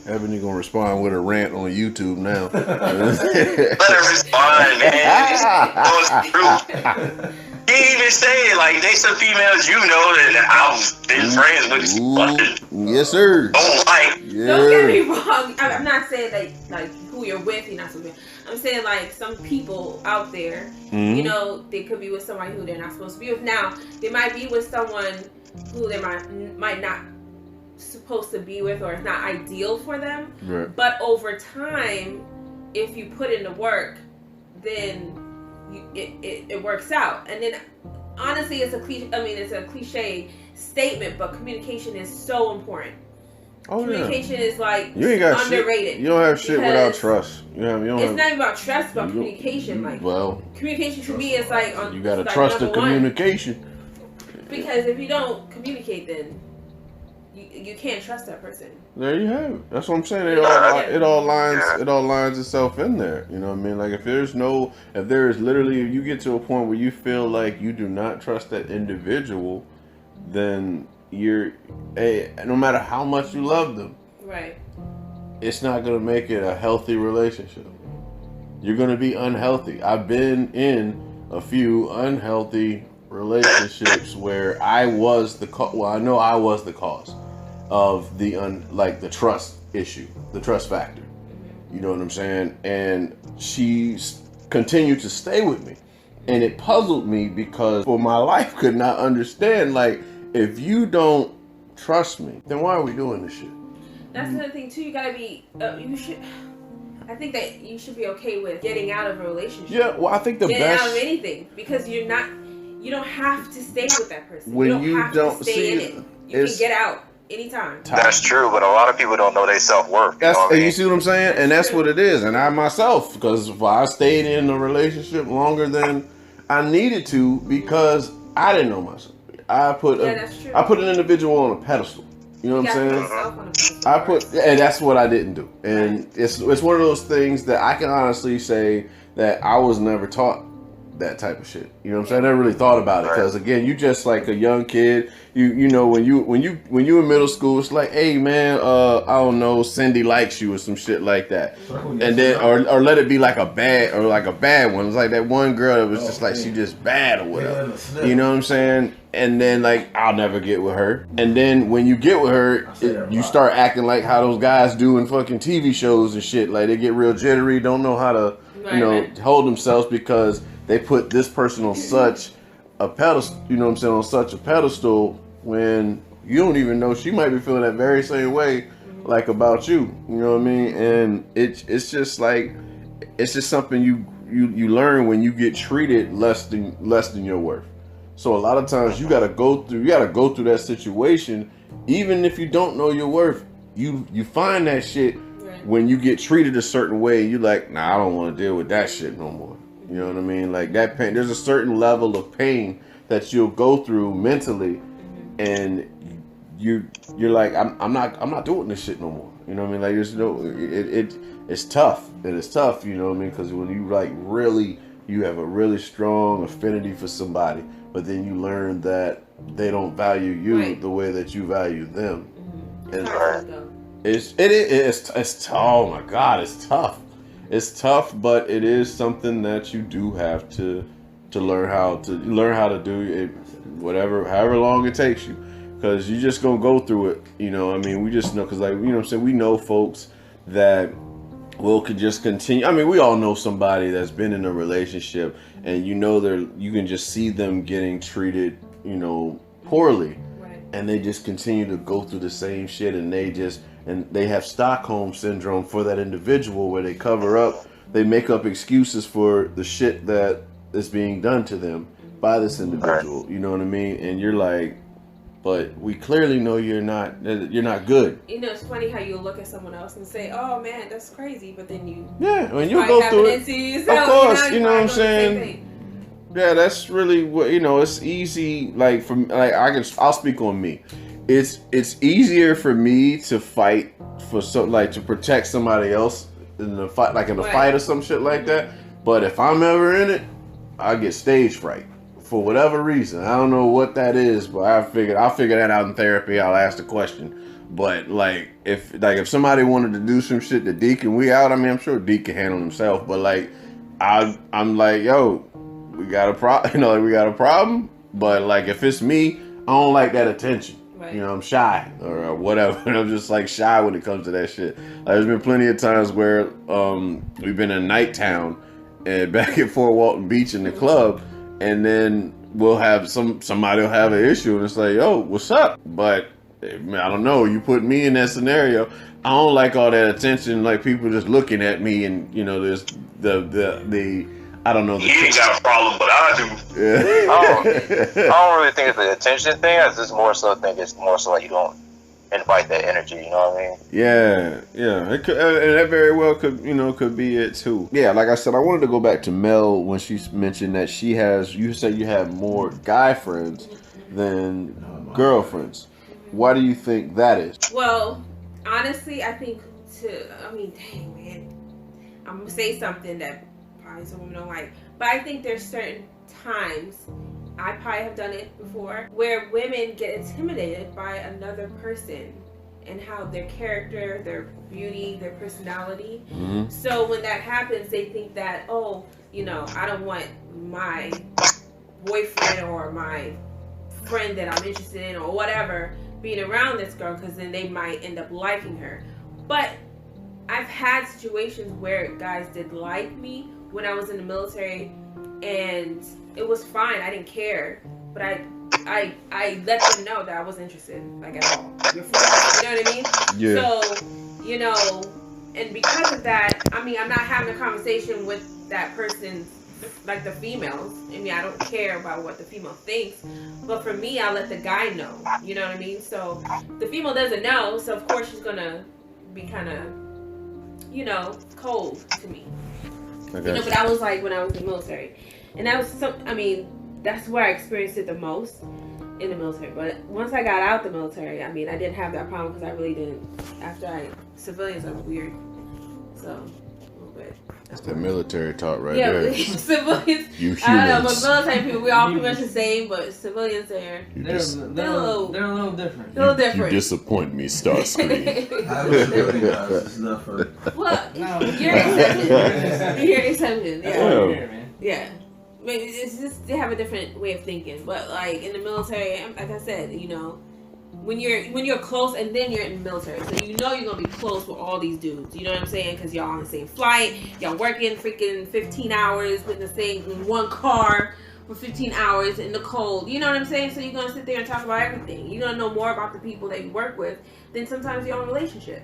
Ebony gonna respond with a rant on YouTube now. Let her respond, man. It's true. He even say, like, they some females you know that I've been friends with. Yes, sir. Don't like. Yeah. Don't get me wrong. I'm not saying like who you're with, you're not supposed to be. I'm saying like some people out there, you know, they could be with somebody who they're not supposed to be with. Now, they might be with someone who they might not supposed to be with, or it's not ideal for them. Right. But over time, if you put in the work, then it works out. And then honestly, it's a cliche statement, but communication is so important. Oh, communication is like you ain't got underrated. Shit. You don't have shit without trust. It's not even about trust, but communication. Like, communication to me is like you gotta like trust the one. Communication. Because if you don't communicate, then you can't trust that person. There you have it. That's what I'm saying. It all lines itself in there. You know what I mean? Like, if you get to a point where you feel like you do not trust that individual, then no matter how much you love them, right, it's not gonna make it a healthy relationship. You're gonna be unhealthy. I've been in a few unhealthy relationships where I was the I know I was the cause of the trust issue, the trust factor. You know what I'm saying? And she continued to stay with me, and it puzzled me because for my life could not understand, like, if you don't trust me, then why are we doing this shit? That's another thing too. You gotta be. I think that you should be okay with getting out of a relationship. Yeah, well, I think getting out of anything, because you don't have to stay with that person. When you don't have to stay in it. You can get out anytime. That's true, but a lot of people don't know their self-worth. You see what I'm saying? And that's what it is. And I myself, because I stayed in a relationship longer than I needed to because I didn't know myself. I put an individual on a pedestal. You know what I'm saying? And that's what I didn't do. And it's one of those things that I can honestly say that I was never taught that type of shit. You know what I'm saying? I never really thought about it because, again, you just like a young kid. You know, when you in middle school, it's like, hey man, I don't know, Cindy likes you or some shit like that, and then or let it be like a bad one. It's like that one girl that was just like she just bad or whatever. You know what I'm saying? And then like I'll never get with her. And then when you get with her, you start acting like how those guys do in fucking TV shows and shit. Like they get real jittery, don't know how to hold themselves because they put this person on such a pedestal, you know what I'm saying, on such a pedestal when you don't even know she might be feeling that very same way like about you. You know what I mean? And it's just like it's just something you learn when you get treated less than your worth. So a lot of times you gotta go through that situation, even if you don't know your worth. You find that shit when you get treated a certain way. You're like, nah, I don't want to deal with that shit no more. You know what I mean? Like that pain. There's a certain level of pain that you'll go through mentally, and you're like, I'm not doing this shit no more. You know what I mean? Like it's tough. It is tough. You know what I mean? Because when you have a really strong affinity for somebody, but then you learn that they don't value you the way that you value them, and it's oh my God, it's tough. it's tough, but it is something that you do have to learn how to do it, however long it takes you, because you just gonna go through it. You know, I mean, we just know, because like, you know what I'm saying, we know folks that could just continue. I mean, we all know somebody that's been in a relationship, and you know you can just see them getting treated, you know, poorly, right, and they just continue to go through the same shit, and they have Stockholm syndrome for that individual, where they cover up, they make up excuses for the shit that is being done to them by this individual. You know what I mean? And you're like, but we clearly know you're not good. You know, it's funny how you look at someone else and say, "Oh man, that's crazy," but then you when you go through it, of course, you know what I'm saying. Yeah, that's really what, you know. It's easy. Like I'll speak on me. It's easier for me to fight for to protect somebody else in the fight, like in a fight or some shit like that. But if I'm ever in it, I get stage fright. For whatever reason, I don't know what that is, but I'll figure that out in therapy. I'll ask the question. But if somebody wanted to do some shit to Deke and we out, I mean, I'm sure Deke can handle himself. But like, I'm like, yo, we got a problem. You know, like, we got a problem. But like, if it's me, I don't like that attention. Right. You know, I'm shy or whatever. I'm just like shy when it comes to that shit. Like, there's been plenty of times where we've been in Nighttown and back at Fort Walton Beach in the club. And then we'll have somebody will have an issue, and it's like, yo, what's up? But I don't know. You put me in that scenario. I don't like all that attention, like people just looking at me, and you know, there's the I don't know. You ain't got a problem, but I do. Yeah. I don't really think it's the attention thing. I just more so think it's more so like you don't invite that energy. You know what I mean? Yeah. It could, and that very well could be it too. Yeah, like I said, I wanted to go back to Mel when she mentioned that she has. You said you have more guy friends than girlfriends. Why do you think that is? Well, honestly, I think dang man, I'm gonna say something that probably some women don't like, but I think there's certain times, I probably have done it before, where women get intimidated by another person and how their character, their beauty, their personality. Mm-hmm. So when that happens, they think that, oh, you know, I don't want my boyfriend or my friend that I'm interested in or whatever being around this girl, because then they might end up liking her. But I've had situations where guys did like me when I was in the military, and it was fine. I didn't care, but I let them know that I wasn't interested, like, at all. You're friends, you know what I mean? Yeah. So, you know, and because of that, I mean, I'm not having a conversation with that person, like the females. I mean, I don't care about what the female thinks, but for me, I let the guy know. You know what I mean? So the female doesn't know, so of course she's gonna be kind of, you know, cold to me. Okay. You know, but I was like when I was in the military, and that was that's where I experienced it the most in the military. But once I got out the military, I mean, I didn't have that problem because I really didn't. Civilians are weird, so a little bit. That's the military talk right there. Yeah, civilians. You humans. I don't know, but military people, we all pretty much the same, but civilians they're a little different. You disappoint me, Starscream. I was really it's not for. Well, you're an exception. Yeah. I mean, it's just they have a different way of thinking, but like in the military, like I said, you know, when you're close, and then you're in the military, so you know you're gonna be close with all these dudes. You know what I'm saying? Because y'all on the same flight, y'all working freaking 15 hours in one car for 15 hours in the cold. You know what I'm saying? So you're gonna sit there and talk about everything. You're gonna know more about the people that you work with than sometimes your own relationship.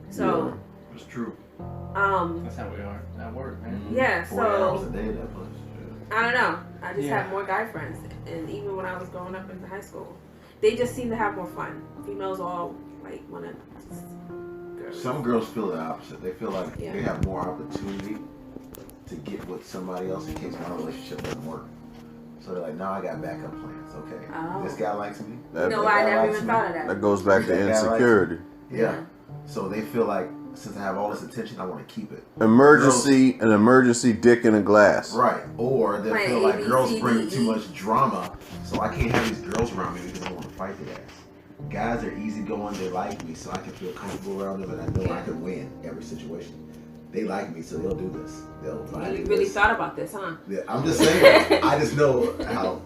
So it's true. That's how we are at work, man. Yeah. 4 hours a day that place. I don't know. I just have more guy friends, and even when I was growing up in high school, they just seem to have more fun. Females all like want to. Some girls feel the opposite. They feel like they have more opportunity to get with somebody else in case my relationship doesn't work. So they're like, "No, I got backup plans. Okay, this guy likes me." I never even thought of that. That goes back to insecurity. Yeah. So they feel like, since I have all this attention, I want to keep it. An emergency dick in a glass. Right. Or they feel like girls bring too much drama, so I can't have these girls around me because I want to fight their ass. Guys are easygoing, they like me, so I can feel comfortable around them, and I know I can win every situation. they like me, so they'll do this. They'll buy me You really this. thought about this, huh? Yeah, I'm just saying. I just know how.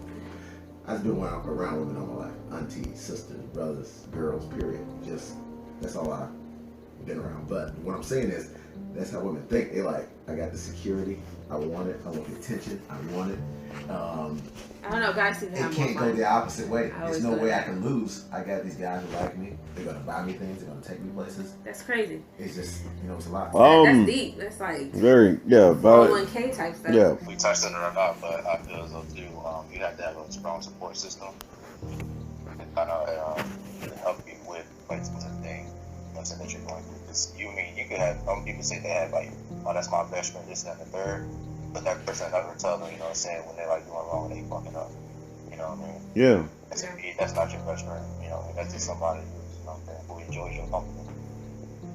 I've been around women all my life. Aunties, sisters, brothers, girls, period. Just, that's all I've been around. But what I'm saying is, that's how women think. They like, I got the security. I want it. I want the attention. I want it. I don't know, guys seem to have It more can't fun. go the opposite way. There's no always way go I can lose. I got these guys who like me. They're gonna buy me things. They're gonna take me places. That's crazy. It's just, it's a lot. That's deep. That's like Very, yeah, about 401k type stuff. yeah. We touched on it or not, but I feel as though too, you have to have a strong support system and kind of help you with like some of the things that you're going through. Because you could have some people say they have like, oh, that's my best friend, this, that, and the third, but that person never tell them, you know what I'm saying, when they're like doing wrong and they fucking up. You know what I mean? Yeah. That's not your best friend. You know, that's just somebody who's, you know, who enjoys your company.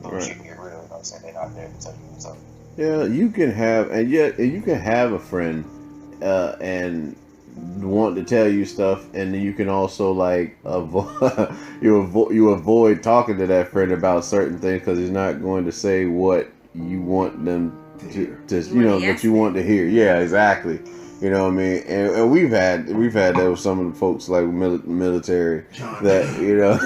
Right. You can get real, you know what I'm saying? They're not there to tell you what's up. Yeah, you can have, and yet you can have a friend, and want to tell you stuff, and then you can also like avoid you avoid talking to that friend about certain things because he's not going to say what you want them to you know, what you want to hear. Yeah, exactly. You know what I mean? And we've had that with some of the folks like military that, you know.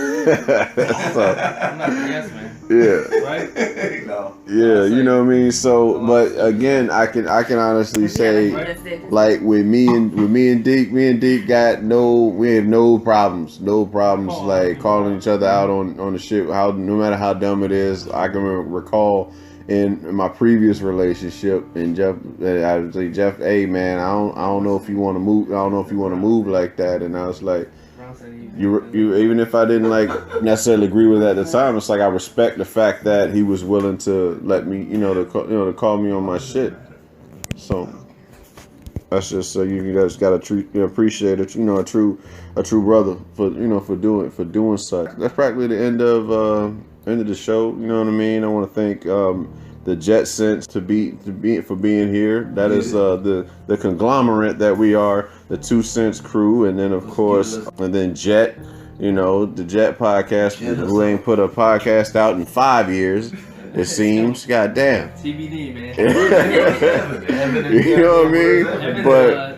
So, I'm not a yes man. yeah. Right? No. Yeah, you know what I mean. So, but again, I can honestly say, like with me and Deke got we have no problems like calling each other out on the shit. No matter how dumb it is, I can recall in my previous relationship, and Jeff, I was like, Jeff, hey man, I don't know if you want to move. I don't know if you want to move like that. And I was like, you even if I didn't like necessarily agree with it at the time, it's like I respect the fact that he was willing to let me, to call me on my shit. So that's just you guys got to appreciate it. A true brother for doing such. That's practically the end of the show. You know what I mean? I want to thank the J.E.T.Sense for being here. That is the conglomerate that we are, the 2 Cents crew, and then of course, and then Jet, the Jet podcast, who ain't put a podcast out in 5 years. It seems, goddamn. TBD, man. You know what I mean? Evan, But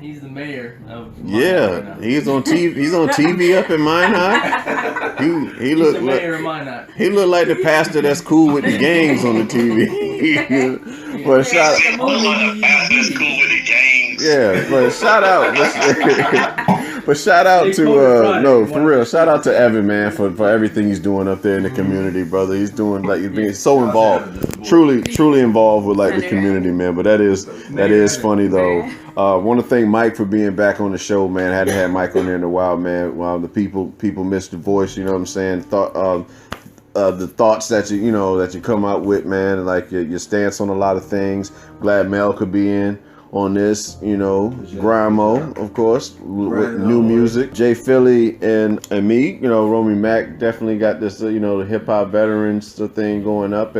he's the mayor of. Yeah, he's on TV. He's on TV up in Minot. He look the mayor of Minot. He looked like the pastor that's cool with the gangs on the TV. But shout yeah, but shout out. But shout out to no, for real. Shout out to Evan, man, for everything he's doing up there in the community, brother. He's doing he's being so involved, truly involved with the community, man. But that is funny though. Want to thank Mike for being back on the show, man. Hadn't had Mike on there in a while, man. While the people miss the voice, you know what I'm saying? The thoughts that you come out with, man, like your stance on a lot of things. Glad Mel could be in on this, Grimo, of course, with new music. Jay Philly and me, Romey Mac definitely got this, the hip hop veterans thing going up.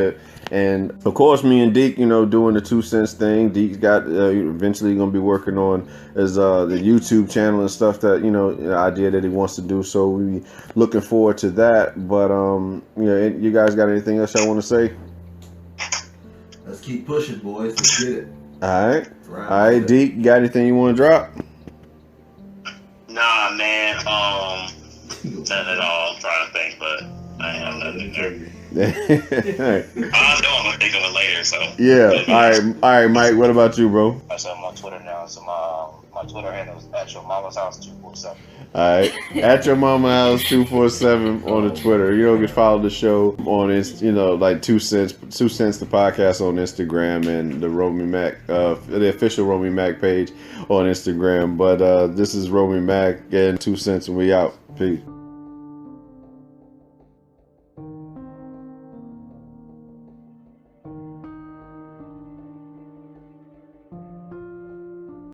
And of course, me and Deke, doing the 2 Cents thing. Deke's got eventually going to be working on his the YouTube channel and stuff that idea that he wants to do. So we looking forward to that. But you guys got anything else y'all want to say? Let's keep pushing, boys. Let's get it. All right, Deke, you got anything you want to drop? Nah, man. Nothing at all. I'm trying to think, but I ain't have nothing in there. I'm gonna think of it later. So yeah. All right, Mike. What about you, bro? I'm on Twitter now, so my Twitter handle is at your mama's house 247. All right, at your mama house 247 on the Twitter. You can follow the show on like 2 Cents the podcast on Instagram, and the Romey Mac, the official Romey Mac page on Instagram. But this is Romey Mac and 2 Cents, and we out. Peace.